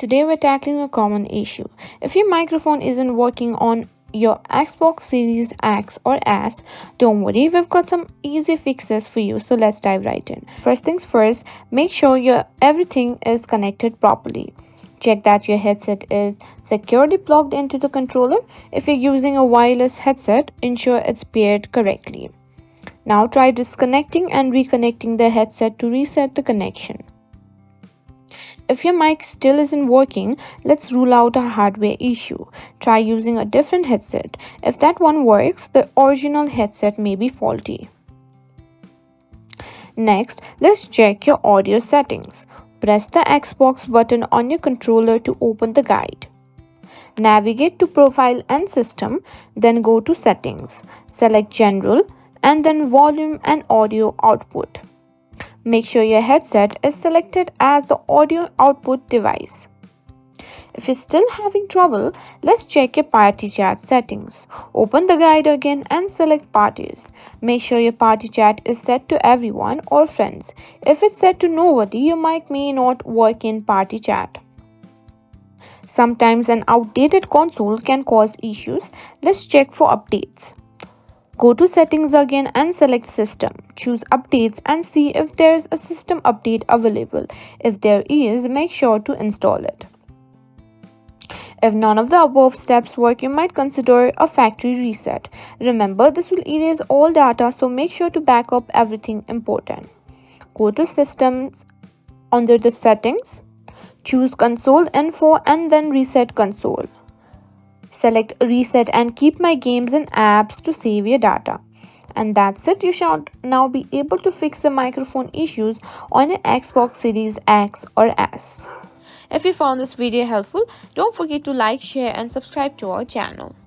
Today we're tackling a common issue. If your microphone isn't working on your Xbox Series X or S, don't worry, we've got some easy fixes for you. So let's dive right in. First things first, make sure your everything is connected properly. Check that your headset is securely plugged into the controller. If you're using a wireless headset, ensure it's paired correctly. Now try disconnecting and reconnecting the headset to reset the connection. If your mic still isn't working, let's rule out a hardware issue. Try using a different headset. If that one works, the original headset may be faulty. Next, let's check your audio settings. Press the Xbox button on your controller to open the guide. Navigate to Profile and System, then go to Settings. Select General and then Volume and Audio Output. Make sure your headset is selected as the audio output device. If you're still having trouble, let's check your party chat settings. Open the guide again and select parties. Make sure your party chat is set to everyone or friends. If it's set to nobody, your mic may not work in party chat. Sometimes an outdated console can cause issues. Let's check for updates. Go to Settings again and select System. Choose Updates and see if there's a system update available. If there is, make sure to install it. If none of the above steps work, you might consider a factory reset. Remember, this will erase all data, so make sure to back up everything important. Go to Systems under the Settings. Choose Console Info and then Reset Console. Select Reset and keep my games and apps to save your data. And that's it. You should now be able to fix the microphone issues on your Xbox Series X or S. If you found this video helpful, don't forget to like, share and subscribe to our channel.